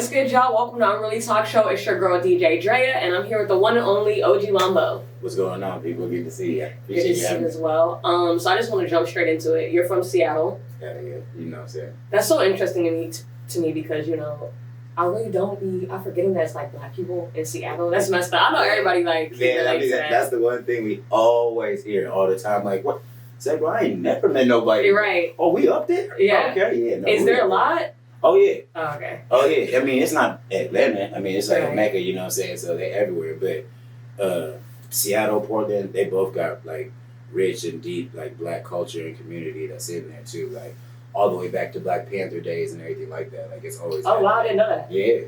What's good, y'all? Welcome to Unruly Talk Show. It's your girl, DJ Drea, and I'm here with the one and only OG Mambo. What's going on, people? Good to see you. Good to see you as well. So I just want to jump straight into it. You're from Seattle. Yeah, you know what I'm saying? That's so interesting to me because, I really I'm forgetting that it's like black people in Seattle. That's messed up. I know everybody that's the one thing we always hear all the time. Like, what? Say, bro, I ain't never met nobody. You're right. Oh, we up there? Yeah. Okay, yeah. No, is there a lot? Oh, yeah. Oh, okay. Oh, yeah. I mean, it's not Atlanta. I mean, it's like Right. Mecca, you know what I'm saying? So they're everywhere. But Seattle, Portland, they both got, like, rich and deep, like, black culture and community that's in there, too. Like, all the way back to Black Panther days and everything like that. Like, it's always... Oh, wow, I didn't know that. Yeah.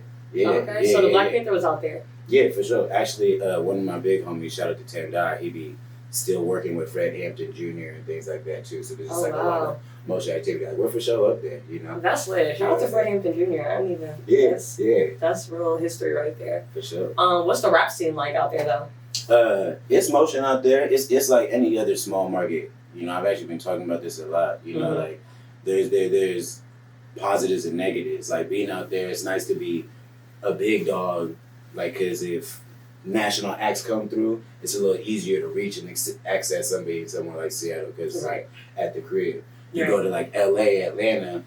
Okay, so the Black Panther was out there. Yeah, for sure. Actually, one of my big homies, shout out to Tendai, he be still working with Fred Hampton Jr. and things like that, too. So there's just a lot of motion activity. Like, we're for sure up there, you know? That's lit. Shout out to Fred Hampton Jr. I don't even... Yeah. That's real history right there. For sure. What's the rap scene like out there, though? It's motion out there. It's like any other small market. You know, I've actually been talking about this a lot. You know, like there's positives and negatives. Like being out there, it's nice to be a big dog. Like, cause if national acts come through, it's a little easier to reach and access somewhere like Seattle. Cause it's like at the crib. You go to like LA, Atlanta.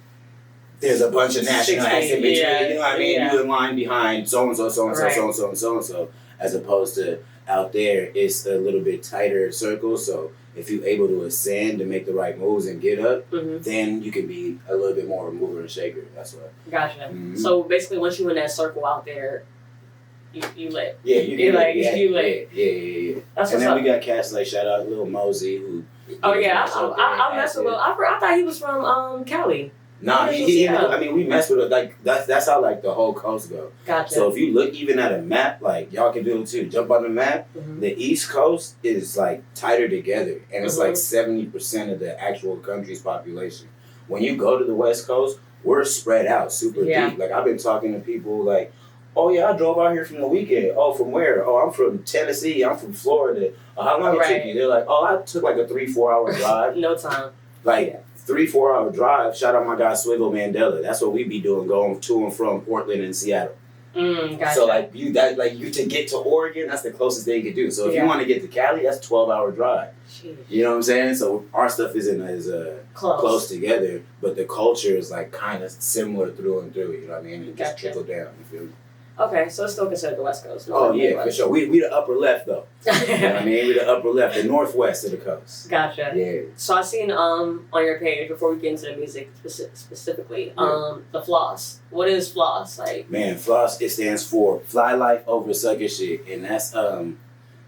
There's a bunch of national acts in between. You know what I mean? You in line behind so and so, so and so, so and so, and so and so. As opposed to out there, it's a little bit tighter circle. So if you're able to ascend and make the right moves and get up, then you can be a little bit more of a mover and shaker. That's what. Gotcha. So basically, once you in that circle out there, you lit. Yeah, you lit. Yeah. That's and then up. we got cats like shout out Lil Mosey who. Oh yeah, I mess with Lil. I thought he was from Cali. Nah, we mess with it. Like that's how like the whole coast go. Gotcha. So if you look even at a map, like y'all can do it too. Jump on the map. The East Coast is like tighter together, and it's like 70% of the actual country's population. When you go to the West Coast, we're spread out super deep. Like I've been talking to people like, oh yeah, I drove out here from the weekend. Oh, from where? Oh, I'm from Tennessee. I'm from Florida. Oh, how long it took you? They're like, oh, I took like a 3-4 hour drive. No time. Like 3-4 hour drive. Shout out my guy Swiggle Mandela. That's what we be doing, going to and from Portland and Seattle. Gotcha. So you to get to Oregon, that's the closest thing you can do. So if you want to get to Cali, that's 12-hour drive. Jeez. You know what I'm saying? So our stuff isn't as close together, but the culture is like kind of similar through and through. You know what I mean? It just trickle down. You feel me? Okay, so it's still considered the West Coast. Oh yeah, for sure. We the upper left though. You know what I mean? We the upper left, the northwest of the coast. Gotcha. Yeah. So I seen on your page before we get into the music specifically, the floss. What is floss like? Man, floss, it stands for Fly Life Over Sucker Shit, and that's an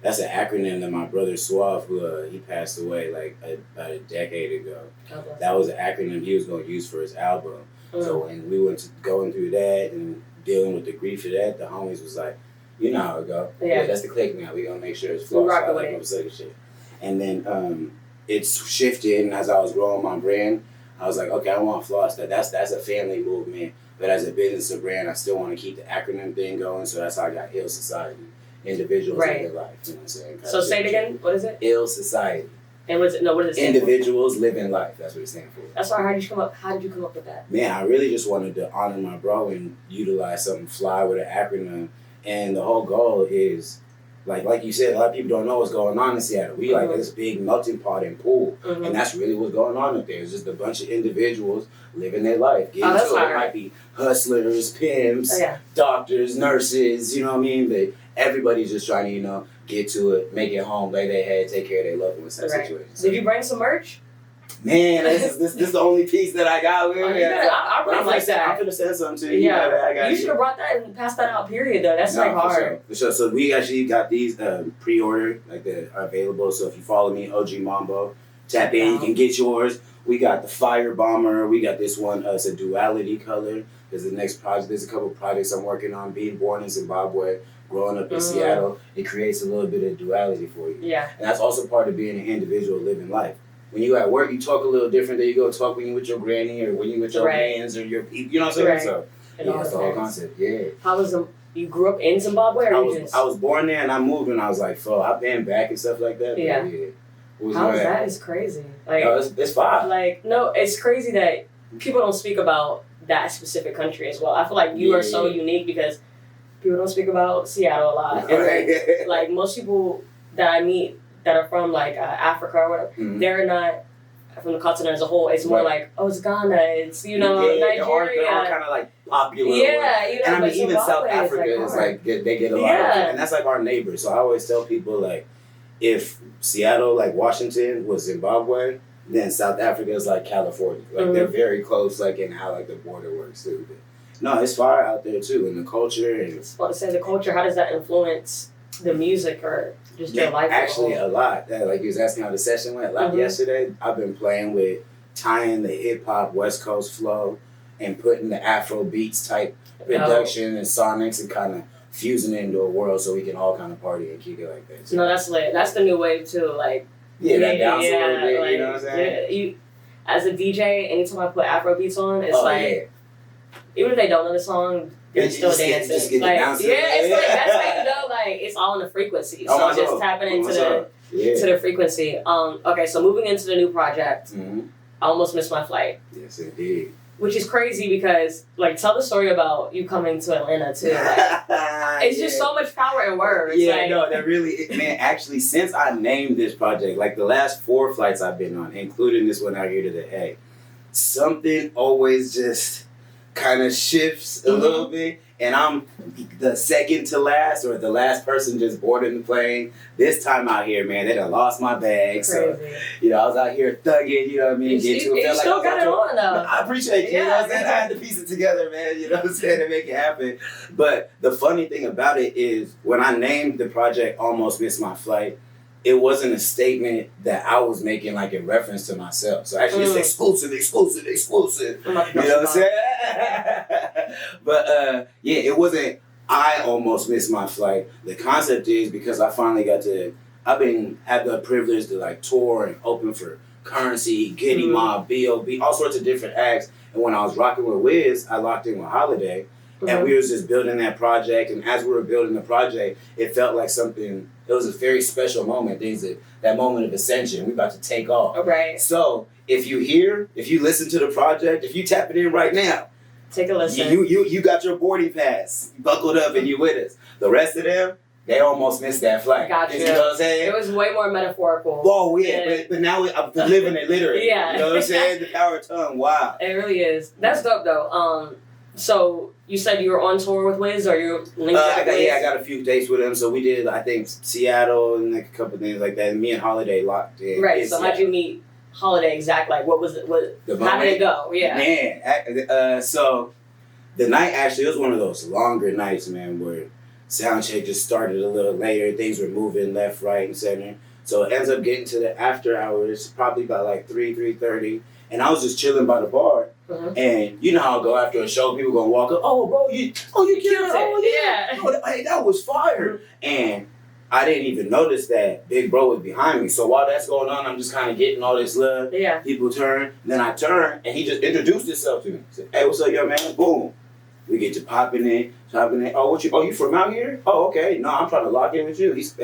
acronym that my brother Suave, who he passed away like about a decade ago. Okay. That was an acronym he was going to use for his album. So when we went going through that and dealing with the grief of that, the homies was like, you know how it go. Yeah, that's the click now. We gonna make sure it's floss. Rock away. Shit. And then it's shifted, and as I was growing my brand, I was like, okay, I want floss. That's a family movement, but as a business or brand, I still want to keep the acronym thing going. So that's how I got Ill Society, individuals in their life. You know what I'm saying? So say it again. What is it? Ill Society. And what does it stand Individuals living life. That's what it stands for. That's why. How did you come up with that? Man, I really just wanted to honor my bro and utilize something fly with an acronym. And the whole goal is, like you said, a lot of people don't know what's going on in Seattle. We like this big melting pot and pool, and that's really what's going on up there. It's just a bunch of individuals living their life. It might be hustlers, pimps, doctors, nurses. You know what I mean? But everybody's just trying to get to it, make it home, lay their head, take care of their loved ones. That situation. Did you bring some merch? Man, this is the only piece that I got. I really like that. I'm gonna send something to you. Yeah, you should have brought that and passed that out. Period. Though that's hard. For sure. So we actually got these pre-order, like they are available. So if you follow me, OG Mambo, tap in. You can get yours. We got the Fire Bomber. We got this one. It's a duality color. There's the next project. There's a couple projects I'm working on. Being born in Zimbabwe, growing up in Seattle, it creates a little bit of duality for you. Yeah. And that's also part of being an individual living life. When you at work, you talk a little different than you go talk when you with your granny or when you with your mans or your people. You know what I'm saying? So that's the whole concept. Yeah. How was you grew up in Zimbabwe or I was born there and I moved when I was like 4. I've been back and stuff like that. Yeah. How is that? It's crazy. Like it's fine. Like no, it's crazy that people don't speak about that specific country as well. I feel like you are so unique because people don't speak about Seattle a lot. And like most people that I meet that are from like Africa or whatever, they're not from the continent as a whole. It's more like, oh, it's Ghana, it's, Nigeria. They're all kind of like popular. Yeah, and I mean, even South Africa is like, they get a lot of it. And that's like our neighbors. So I always tell people, like, if Seattle, like Washington, was Zimbabwe, then South Africa is like California. Like, they're very close, like, in how, like, the border works, too. But, no, it's fire out there, too, and the culture. And I was about to say, the culture, how does that influence the music or just your life? Actually, a lot. Like, you was asking how the session went. Like, yesterday, I've been playing with tying the hip-hop West Coast flow and putting the Afro beats type production and sonics and kind of fusing it into a world so we can all kind of party and kick it like that. So, no, that's lit. That's the new wave, too. Like, that bounce a little bit, like, you know what I'm saying? You, as a DJ, anytime I put Afro beats on, it's even if they don't know the song, they're still dancing. Just get like, bouncing. It's like, that's how you know, like, it's all in the frequency. So just tapping into to the frequency. Okay, so moving into the new project, I almost missed my flight. Yes, indeed. Which is crazy because, like, tell the story about you coming to Atlanta, too. Like, it's just so much power in words. Yeah, like, no, that really, man, actually, since I named this project, like, the last 4 flights I've been on, including this one out here today, something always just kind of shifts a little bit, and I'm the second to last or the last person just boarding the plane. This time out here, man, they done lost my bag. Crazy. So, I was out here thugging, you know what I mean? You still got it on, though. I appreciate you, you know what I'm saying? I had to piece it together, man, you know what I'm saying, to make it happen. But the funny thing about it is when I named the project Almost Missed My Flight, it wasn't a statement that I was making like in reference to myself. So actually it's exclusive. You know what I'm saying? But it wasn't I almost missed my flight. The concept is because I finally had the privilege to like tour and open for Currency, Giddy Mob, B.O.B., all sorts of different acts. And when I was rocking with Wiz, I locked in with Holiday. And we was just building that project, and as we were building the project, it felt like something. It was a very special moment. That moment of ascension. We about to take off. Right. So if you listen to the project, if you tap it in right now, take a listen. You got your boarding pass, buckled up, and you with us. The rest of them, they almost missed that flight. Gotcha. You know what I'm saying? It was way more metaphorical. Oh yeah, but now I'm living it literally. Yeah. You know what I'm saying? The power of tongue. Wow. It really is. That's dope though. So you said you were on tour with Wiz, or you linked up with Wiz? I got a few dates with him. So we did, I think, Seattle and like a couple of things like that. And me and Holiday locked in. Right. So how'd you meet Holiday exactly? Like, what was it? How did it go? Yeah. Man, so the night actually, it was one of those longer nights, man, where sound check just started a little later. Things were moving left, right, and center. So it ends up getting to the after hours, probably by like 3:30. And I was just chilling by the bar. And you know how I go after a show, people gonna walk up, oh bro, you killed it. Oh yeah. Oh, hey, that was fire. And I didn't even notice that Big Bro was behind me. So while that's going on, I'm just kind of getting all this love. Yeah. People turn, then I turn, and he just introduced himself to me. Said, hey, what's up, young man? Boom. We get to popping in. Oh, you from out here? Oh, okay. No, I'm trying to lock in with you. He's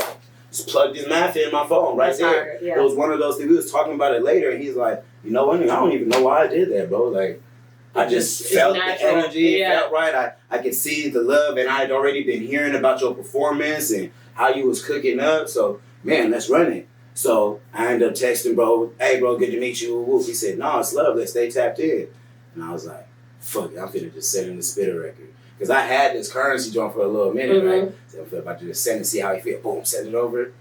just plugged his math in my phone right there. Yeah. It was one of those things. We was talking about it later, and he's like, you know what? I don't even know why I did that, bro. Like, I just felt the energy. It felt right. I could see the love, and I had already been hearing about your performance and how you was cooking up. So, man, let's run it. So I ended up texting bro, hey, bro, good to meet you. He said, no, it's love. Let's stay tapped in. And I was like, fuck it. I'm finna just send him the spitter record. Because I had this Currency joint for a little minute, right? So I'm about to just send and see how he feel. Boom, send it over.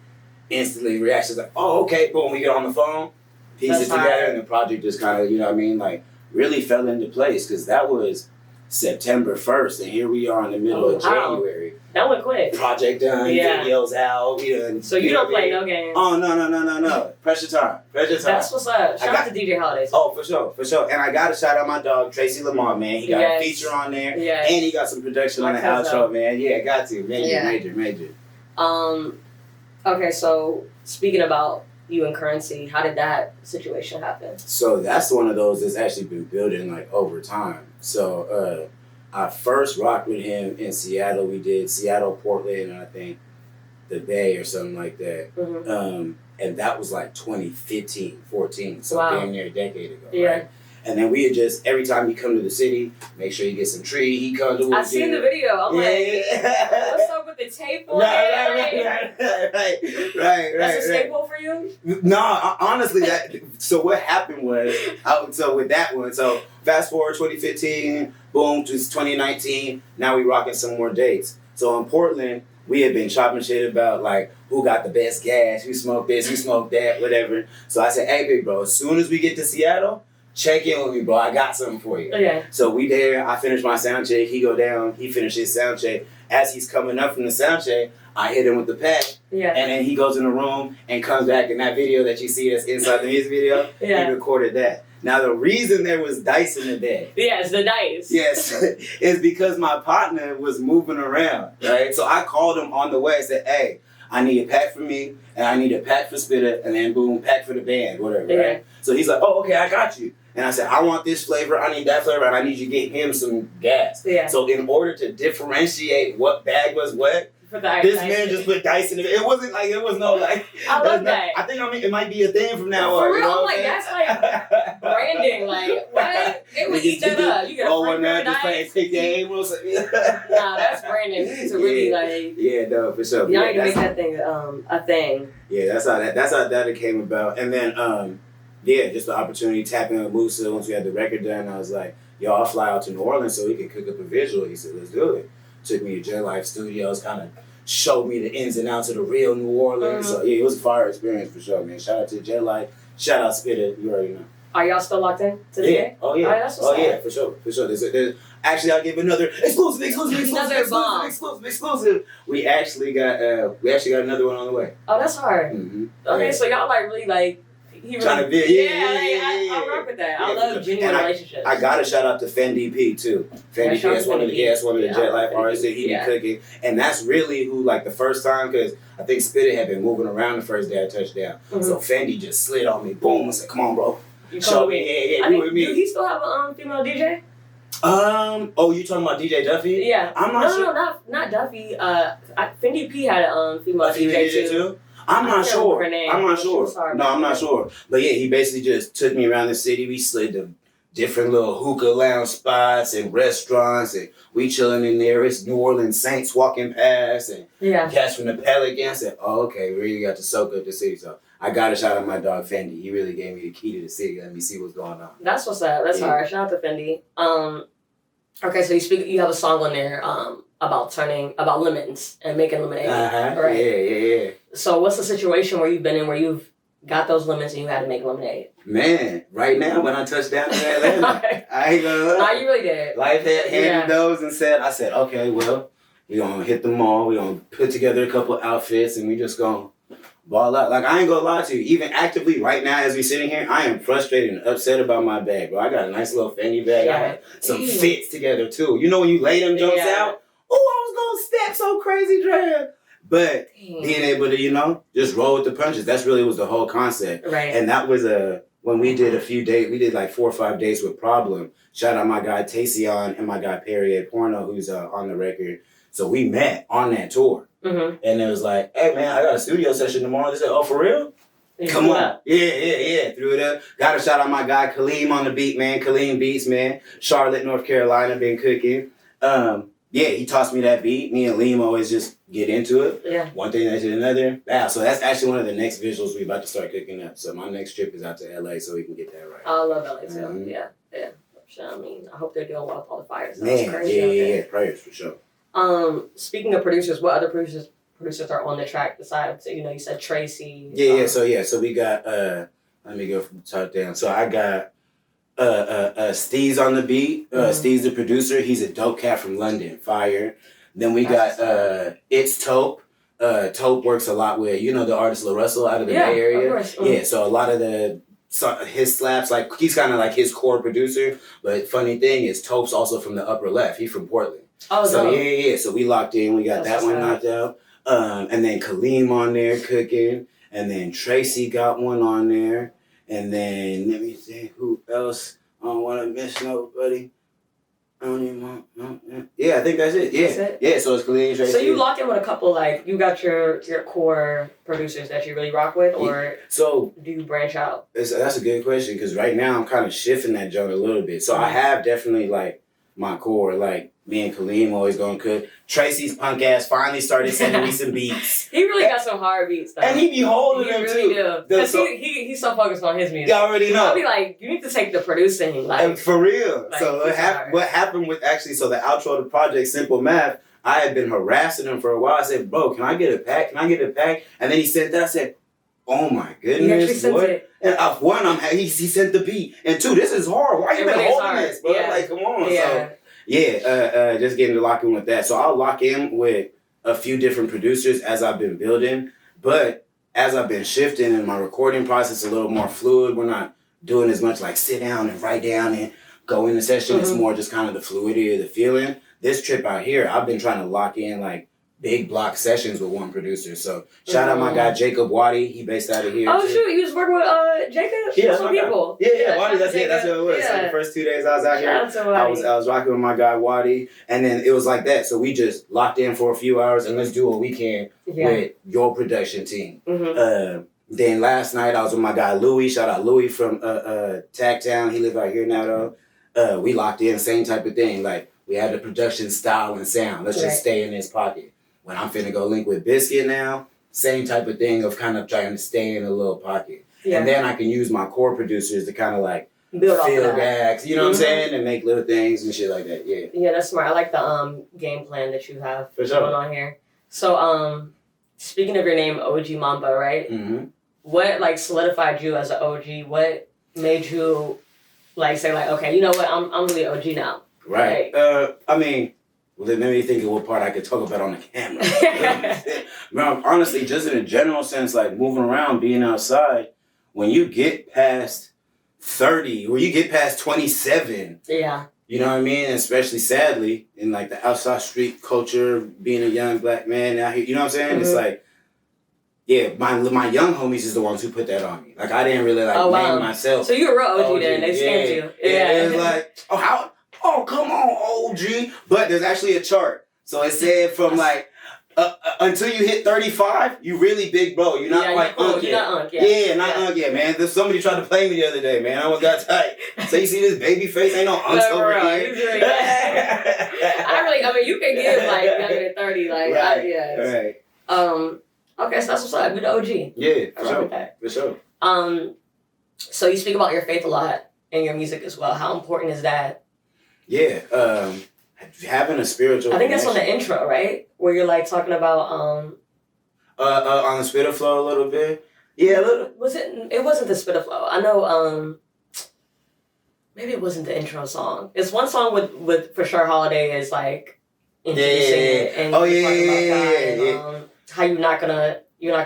Instantly reactions like, oh, okay, boom. We get on the phone, piece it together, and the project just kind of, you know what I mean? Like, really fell into place. Because that was September 1st, and here we are in the middle of January. That went quick. Project done, videos out. So you don't play no games. Oh, no. Pressure time. That's what's up. Shout out to DJ Holidays. Oh, for sure. And I got to shout out my dog, Tracy Lamar, man. He got a feature on there. Yes. And he got some production on the outro, man. Yeah, got to. Major. Okay, so speaking about you and Currency, how did that situation happen? So that's one of those that's actually been building like over time. So I first rocked with him in Seattle. We did Seattle, Portland, and I think the Bay or something like that. And that was like 2015, 14, so damn near a decade ago. Yeah. Right? And then we just, every time he come to the city, make sure he get some tree. He comes to I seen the video. I'm like, what's up with the tape on Right. That's a staple for you? No, honestly, so what happened was, so with that one, so fast forward 2015, boom, to 2019, now we rocking some more dates. So in Portland, we had been chopping shit about like who got the best gas, who smoked this, who smoked that, whatever. So I said, hey, big bro, as soon as we get to Seattle, check in with me, bro. I got something for you. Okay. So we there. I finished my sound check. He go down. He finished his sound check. As he's coming up from the sound check, I hit him with the pack. Yeah. And then he goes in the room and comes back. And that video that you see that's inside the music video, he recorded that. Now the reason there was dice in the bed. Yes, the dice. Yes, is because my partner was moving around. Right. So I called him on the way and said, hey, I need a pack for me, and I need a pack for Spitter, and then boom, pack for the band, whatever, right? So he's like, oh, okay, I got you. And I said, I want this flavor, I need that flavor, and I need you to get him some gas. Yeah. So in order to differentiate what bag was what, this man just put dice in it. It wasn't like, it was no like. I love that. I think it might be a thing from now on. For real, you know I'm like, that's like branding. Like, what? They would eat that up. You got a free pair of dice. Nah, that's branding. You need to really like. Yeah, no, for sure. Y'all need to make that thing a thing. Yeah, that's how that came about. And then yeah, just the opportunity tapping with Musa once we had the record done. I was like, yo, I'll fly out to New Orleans so we can cook up a visual. He said, let's do it. Took me to J Life Studios, kind of showed me the ins and outs of the real New Orleans. So yeah, it was a fire experience for sure, man. Shout out to J Life. Shout out Spitter. You already know. Are y'all still locked in to the day? Oh yeah. That's what's yeah, for sure. There's, actually, I'll give another exclusive. We actually got another one on the way. Oh, that's hard. Mm-hmm. Okay, so y'all like really like. Trying to build, I rock with that. I love genuine relationships. I gotta shout out to Fendi P too. Fendi P is one of the Jet Life artists that he be cooking, and that's really who like the first time because I think Spitter had been moving around the first day I touched down, so Fendi just slid on me, boom, and said, "Come on, bro, show me, you with me." Do he still have a female DJ? Oh, you talking about DJ Duffy? Yeah, I'm not sure. No, not Duffy. Fendi P had a female DJ too. I'm not sure. I'm not sure. Sorry, no, I'm not sure. But yeah, he basically just took me around the city. We slid to different little hookah lounge spots and restaurants, and we chilling in there. It's New Orleans Saints walking past, and cats from the Pelicans. And oh, okay, we really got to soak up the city. So I got to shout out my dog Fendi. He really gave me the key to the city. Let me see what's going on. That's what's up. That's hard. Shout out to Fendi. Okay, so you have a song on there about lemons and making lemonade. Right? Yeah. So what's the situation where you've been in where you've got those lemons and you had to make lemonade? Man, right now when I touched down in Atlanta, I ain't gonna lie. Nah, you really did. Life had handed those and I said, okay, well, we gonna hit the mall, we gonna put together a couple outfits and we just gonna ball out. Like I ain't gonna lie to you, even actively right now as we sitting here, I am frustrated and upset about my bag, bro. I got a nice little Fendi bag. I had some fits together too. You know when you lay them jokes out? Oh, I was gonna step so crazy, Dre. But being able to, just roll with the punches, that's really was the whole concept. Right. And that was when we did a few days, we did like 4 or 5 days with Problem. Shout out my guy Tayshion and my guy Perry at Porno, who's on the record. So we met on that tour. Mm-hmm. And it was like, hey man, I got a studio session tomorrow. They said, oh, for real? Come on. Yeah. Threw it up. Gotta shout out my guy Kaleem on the beat, man. Kaleem Beats, man. Charlotte, North Carolina, been cooking. Yeah, he tossed me that beat. Me and Liam always just get into it. Yeah. One thing led to another. Wow, so that's actually one of the next visuals we about to start cooking up. So my next trip is out to LA so we can get that right. I love LA too. Mm-hmm. Yeah. I mean, I hope they're doing well with all the fires. Man, yeah. Prayers for sure. Speaking of producers, what other producers are on the track besides, you said Tracy? So we got, let me go from the top down. So I got Steve's on the beat. Steve's the producer. He's a dope cat from London. Fire. Then we got It's Taupe. Taupe works a lot with the artist La Russell out of the Bay Area. Of course. Yeah, so a lot of his slaps, like he's kind of like his core producer. But funny thing is Taupe's also from the upper left. He's from Portland. Oh, so yeah. So we locked in. We got that one knocked out. And then Kaleem on there cooking. And then Tracy got one on there. And then, let me see, who else? I don't want to miss nobody. Yeah, I think that's it. Yeah, yeah. So it's Khalid. So you lock in with a couple, like you got your core producers that you really rock with, or so do you branch out? That's a good question because right now I'm kind of shifting that joint a little bit. So I have definitely like my core, like me and Khalid always going cook. Tracy's punk ass finally started sending me some beats. He really got some hard beats though. And he be holding them really too. Because he's so focused on his music. You already know. I'll be like, you need to take the producing, like and for real. Like, so what happened with so the outro of the project, Simple Math, I had been harassing him for a while. I said, bro, can I get a pack? Can I get a pack? And then he sent that. I said, oh my goodness, boy. And one, he sent the beat. And two, this is hard. Why you been holding this, bro? Yeah. Like, come on. Yeah. So, just getting to lock in with that. So I'll lock in with a few different producers as I've been building. But as I've been shifting and my recording process is a little more fluid, we're not doing as much like sit down and write down and go in the session. It's more just kind of the fluidity of the feeling. This trip out here, I've been trying to lock in like big block sessions with one producer. So shout out my guy Jacob Waddy. He based out of here. Oh shoot, you was working with Jacob? Yeah, some people. Yeah, Waddy. That's it. That's what it was. Yeah. So the first 2 days I was out here, I was rocking with my guy Waddy, and then it was like that. So we just locked in for a few hours and let's do what we can with your production team. Then last night I was with my guy Louis. Shout out Louis from Tagtown. He live out here now though. We locked in, same type of thing. Like we had the production style and sound. Let's just stay in his pocket. When I'm finna go link with Biscuit now, same type of thing of kind of trying to stay in a little pocket. Yeah. And then I can use my core producers to kind of like fill gags, you know what I'm saying? And make little things and shit like that, yeah. Yeah, that's smart. I like the game plan that you have going on here. So, speaking of your name, OG Mambo, right? What like solidified you as an OG? What made you like say like, okay, you know what, I'm really OG now? Right. I mean, well, then let me think of what part I could talk about on the camera. Honestly, just in a general sense, like moving around, being outside, when you get past 30, or you get past 27, you know what I mean? Especially sadly, in like the outside street culture, being a young black man out here, you know what I'm saying? It's like, my young homies is the ones who put that on me. Like I didn't really like name myself. So you were real OG then, they scammed you. Yeah, it was like, oh, come on, OG. But there's actually a chart. So it said from like, until you hit 35, you really big bro. You're not quite unk yet. You're not unk yet. Yeah, not unk yet, man. Somebody tried to play me the other day, man. I almost got tight. So you see this baby face? Ain't no unks over here. I mean, you can give like younger than 30. Like, right. Okay, so that's what's up. You're the OG. Yeah, for sure. So you speak about your faith a lot in your music as well. How important is that? Yeah, having a spiritual. I think that's on the intro, right? Where you're like talking about on the Spitter Flow a little bit. Yeah, a little. Was it? It wasn't the Spitter Flow. I know. Maybe it wasn't the intro song. It's one song with for sure Holiday is like introducing it and talking about God and how you're not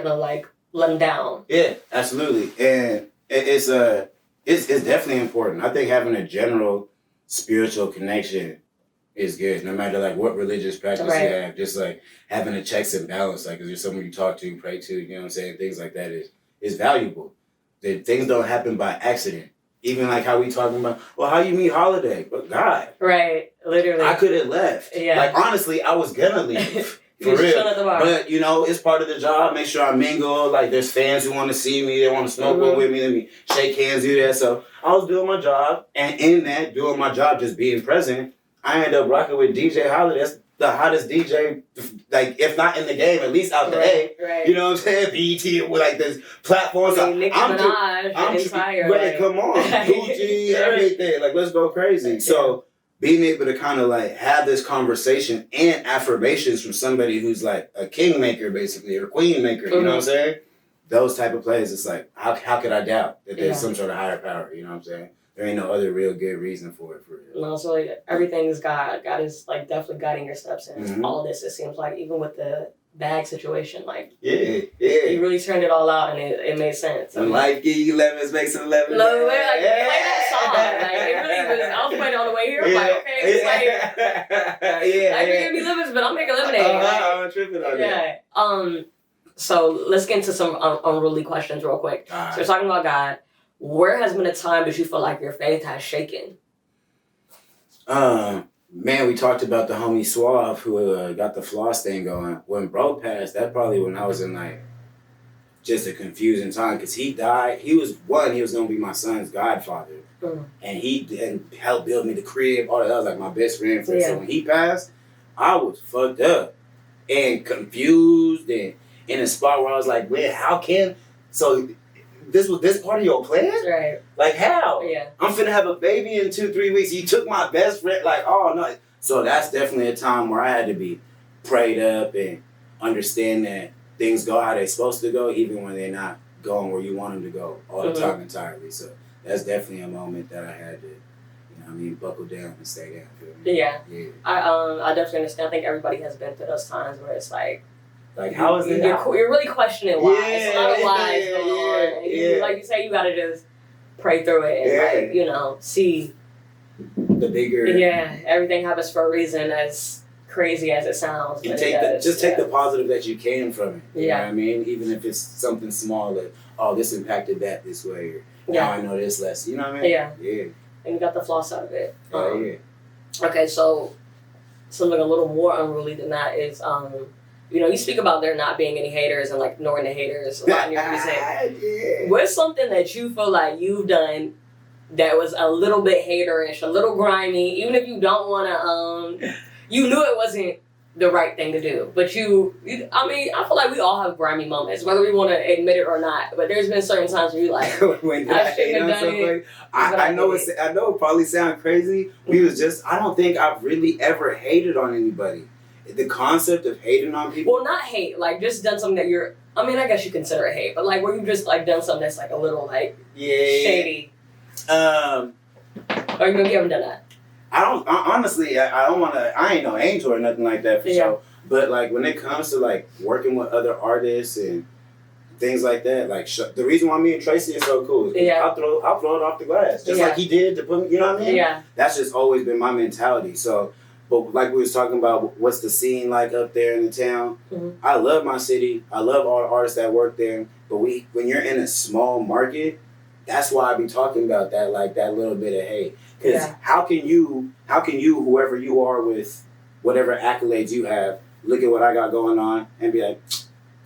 gonna like let him down. Yeah, absolutely, and it's definitely important. I think having a general spiritual connection is good, no matter like what religious practice you have. Just like having a checks and balance, like is there someone you talk to, pray to, you know what I'm saying? Things like that is valuable. Things don't happen by accident. Even like how we talking about, well, how you meet Holiday? But God. Right, literally. I could have left. Yeah. Like honestly, I was gonna leave. For real. But you know, it's part of the job. Make sure I mingle. Like there's fans who want to see me, they want to smoke with me, let me shake hands, do that. So I was doing my job, and in that, doing my job, just being present, I ended up rocking with DJ Holiday. That's the hottest DJ, like if not in the game, at least out the A. Right. You know what I'm saying? BET with like this platform. So Nicki Minaj, come on, Gucci, everything. Like let's go crazy. Yeah. So being able to kind of like have this conversation and affirmations from somebody who's like a kingmaker basically, or queen maker, you know what I'm saying? Those type of plays, it's like, how could I doubt that there's some sort of higher power, you know what I'm saying? There ain't no other real good reason for it, for real. No, so like, everything is God. God is like definitely guiding your steps in all of this, it seems like, even with the bag situation, like you really turned it all out and it made sense. When life give you lemons, make some lemons. No, like play that song. Like it really was. I was playing it on the way here. I'm like, okay, it's like I can give me lemons, but I'm making lemonade. I'm tripping on that. So let's get into some unruly questions real quick. So we're talking about God. Where has been a time that you feel like your faith has shaken? Man, we talked about the homie Suave who got the floss thing going. When bro passed, that probably when I was in like just a confusing time because he died. He was gonna be my son's godfather, and he helped build me the crib. All that was like my best friend. So when he passed, I was fucked up and confused and in a spot where I was like, "Man, how can so?" This was this part of your plan? Right. Like how? Yeah. I'm finna have a baby in 2-3 weeks. You took my best friend. Like, oh no. So that's definitely a time where I had to be prayed up and understand that things go how they're supposed to go, even when they're not going where you want them to go all the time entirely. So that's definitely a moment that I had to, buckle down and stay down. Feel me? Yeah. I definitely understand. I think everybody has been through those times where it's like how is it? You're really questioning why. It's a lot of lies going on. And like you say, you gotta just pray through it and see the bigger. Yeah, everything happens for a reason. As crazy as it sounds, you take the positive that you can from it. You know what I mean? Even if it's something small, like this impacted that this way, or now I know this less. You know what I mean? Yeah. And you got the floss out of it. Okay, so something a little more unruly than that is you speak about there not being any haters and like ignoring the haters a lot in your music. What's something that you feel like you've done that was a little bit haterish, a little grimy, even if you don't want to, you knew it wasn't the right thing to do, but I feel like we all have grimy moments, whether we want to admit it or not, but there's been certain times where you're like, I shouldn't have done it. I know it probably sounds crazy. I don't think I've really ever hated on anybody. The concept of hating on people. Well, not hate, like just done something that I guess you consider it hate, but like where you just like done something that's like a little like shady. Or you haven't done that. Honestly, I don't want to, I ain't no angel or nothing like that for sure. But like when it comes to like working with other artists and things like that, like the reason why me and Tracy are so cool is I'll throw it off the glass. Just like he did to put me, you know what I mean? Yeah. That's just always been my mentality. So, but like we was talking about, what's the scene like up there in the town? Mm-hmm. I love my city. I love all the artists that work there. But when you're in a small market, that's why I be talking about that, like that little bit of hate. Because how can you, whoever you are with whatever accolades you have, look at what I got going on and be like,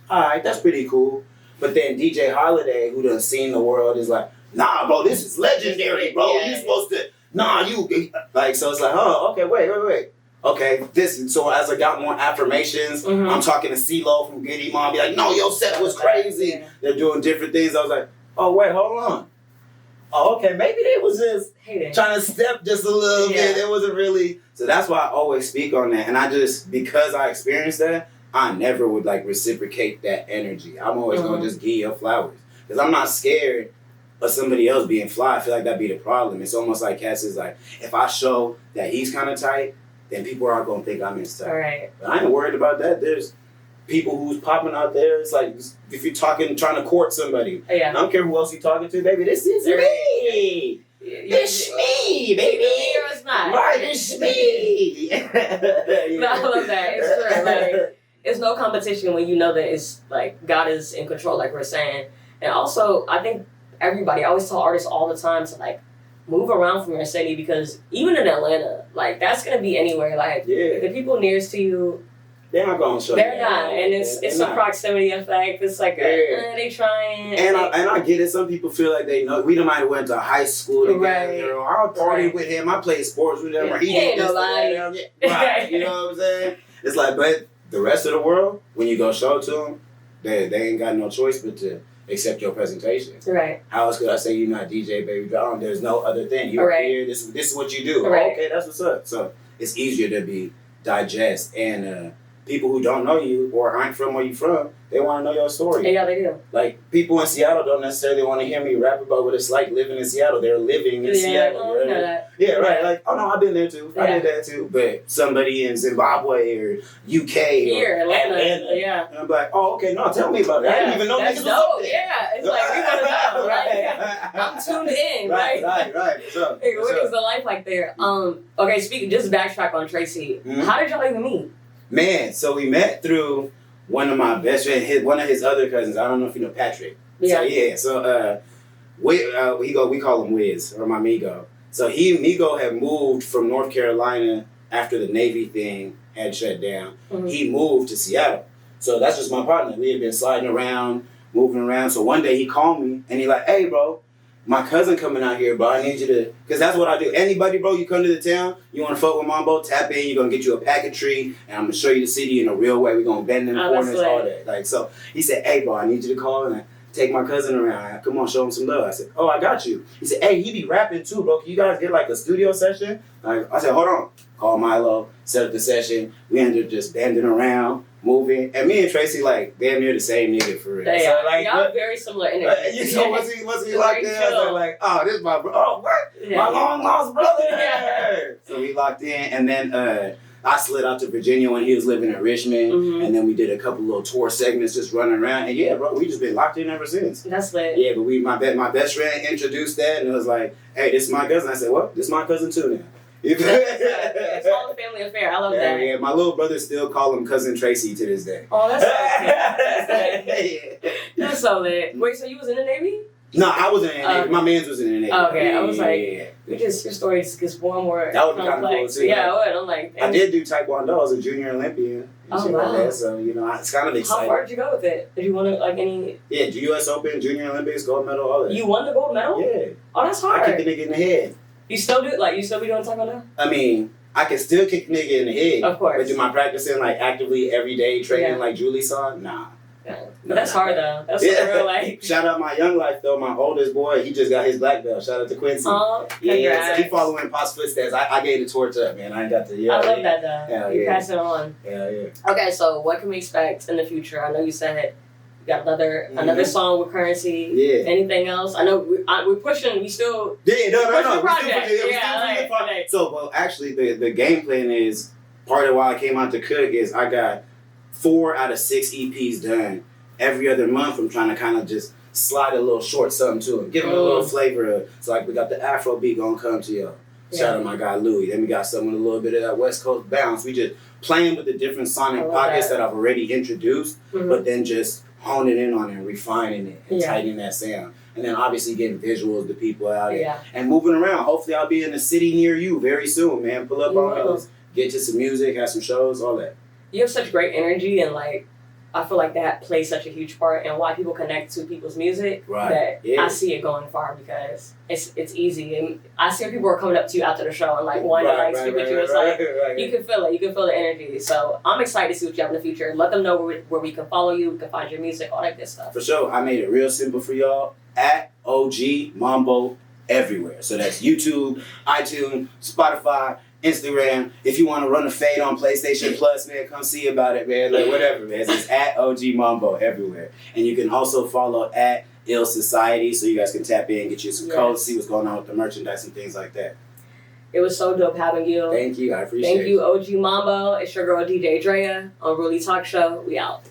all right, that's pretty cool. But then DJ Holiday, who done seen the world, is like, nah, bro, this is legendary, bro. You supposed to, so it's like, oh, okay, wait. Okay, so as I got more affirmations, I'm talking to CeeLo from Giddy Mom, be like, no, your set was crazy. Yeah. They're doing different things. I was like, oh, wait, hold on. Oh, okay, maybe they was just trying to step just a little bit. It wasn't really. So that's why I always speak on that. And because I experienced that, I never would like reciprocate that energy. I'm always going to just give you flowers. Because I'm not scared of somebody else being fly. I feel like that'd be the problem. It's almost like Cass is like, if I show that he's kind of tight, then people aren't going to think I'm his type. Right. But I ain't worried about that. There's people who's popping out there. It's like, if you're trying to court somebody, I don't care who else you're talking to, baby, this is me. It's me, baby. It's not. Right, it's me. No, I love that. It's true. Like, it's no competition when you know that it's like God is in control, like we're saying. And also, I think I always tell artists all the time to like move around from your city, because even in Atlanta, like that's gonna be anywhere. Like the people nearest to you, they're not going to show They're not, and it's a proximity effect. It's like they trying. And I get it. Some people feel like they know. We might have went to high school together. Right. I partied with him. I played sports with him. Or he ain't did this. Nobody. Right. You know what I'm saying? It's like, but the rest of the world, when you go show it to them, they ain't got no choice but to accept your presentation. Right. How else could I say you're not DJ Baby Brown? There's no other thing. You're here. This is what you do. Right. Oh, okay, that's what's up. So it's easier to digest and. People who don't know you or aren't from where you're from, they want to know your story. Yeah, they do. Like, people in Seattle don't necessarily want to hear me rap about what it's like living in Seattle. They're living in Seattle. Oh, know that. Yeah, right. Like, oh no, I've been there too. I did that too. But somebody in Zimbabwe or UK here, Atlanta. And I'm like, oh, okay, no, tell me about it. I didn't even know that's niggas was up there. Yeah, it's like, we want to know, right? I'm tuned in, right? Right. So, hey, what is the life like there? Okay, just backtrack on Tracy. Mm-hmm. How did y'all even meet? Man, so we met through one of my best friends, one of his other cousins. I don't know if you know Patrick. Yeah. So we call him Wiz, or my Migo. So Migo had moved from North Carolina after the Navy thing had shut down, he moved to Seattle. So that's just my partner. We had been sliding around, moving around. So one day he called me and he like, hey, bro, my cousin coming out here, bro. I need you to, because that's what I do. Anybody, bro, you come to the town, you want to fuck with Mambo, tap in, you're going to get you a packetry, and I'm going to show you the city in a real way. We're going to bend them corners, all that. Like, so he said, hey, bro, I need you to call and take my cousin around. Come on, show him some love. I said, oh, I got you. He said, hey, he be rapping too, bro. Can you guys get like a studio session? I said, hold on. Call Milo, set up the session. We ended up just bending around, moving. And me and Tracy, like, damn near the same nigga for real. They so, are. like, y'all very similar energy. You know, once he locked in, I was like, oh, this is my bro. Oh, what? Yeah. My long lost brother. Yeah. So we locked in, and then I slid out to Virginia when he was living in Richmond, and then we did a couple little tour segments just running around. And yeah, bro, we just been locked in ever since. That's lit. Yeah, but my best friend introduced that, and it was like, hey, this is my cousin. I said, what? This is my cousin too now. It's all a family affair. I love that. Yeah, my little brother still call him Cousin Tracy to this day. Oh, that's so lit. That's so lit. Wait, so you was in the Navy? No, I wasn't in the Navy. My man's was in the Navy. Okay, I was like, your story just gets more and more that would be kind of cool too. Yeah, it would. I'm like, I did do Taekwondo. I was a junior Olympian. Oh, wow. Like that, so, you know, it's kind of exciting. How far did you go with it? Did you win like any? Yeah, US Open, Junior Olympics, gold medal, all that. You won the gold medal? Yeah. Oh, that's hard. I kicked the nigga in the head. You still do you still be doing Taekwondo? I mean, I can still kick the nigga in the head. Of course. But do my practicing like actively every day training like Julie saw? Nah. Yeah. But that's hard though. That's real like. Shout out my young life though. My oldest boy, he just got his black belt. Shout out to Quincy. Oh, yeah, so he following Pop's footsteps. I gave the torch up, man. I ain't got the. I love that though. You pass it on. Yeah. Okay, so what can we expect in the future? I know you said you got another song with Currency. Yeah. Anything else? I know we're pushing. We still. Yeah, no. We're still pushing. So, well, actually, the game plan is part of why I came out to cook is I got 4 out of 6 EPs done. Every other month, I'm trying to kind of just slide a little short something to them, give them a little flavor. So, like, we got the Afro beat gonna come to y'all. Shout out my guy Louis. Then we got someone with a little bit of that West Coast bounce. We just playing with the different sonic pockets that I've already introduced, but then just honing in on it and refining it and tightening that sound. And then obviously getting visuals to people out there and moving around. Hopefully I'll be in a city near you very soon, man. Pull up on us, get to some music, have some shows, all that. You have such great energy, and like I feel like that plays such a huge part in why people connect to people's music. Right. That I see it going far because it's easy. And I see people are coming up to you after the show and like wanting to like speak with you. It's like you can feel it. You can feel the energy. So I'm excited to see what you have in the future. Let them know where we can follow you, we can find your music, all that good stuff. For sure. I made it real simple for y'all. At OG Mambo everywhere. So that's YouTube, iTunes, Spotify, Instagram. If you want to run a fade on PlayStation Plus, man, come see about it, man. Like whatever, man. It's at OG Mambo everywhere. And you can also follow at Ill Society so you guys can tap in, get you some codes, see what's going on with the merchandise and things like that. It was so dope having you. Thank you. I appreciate it. Thank you, OG Mambo. It's your girl DJ Drea on Unruly Talk Show. We out.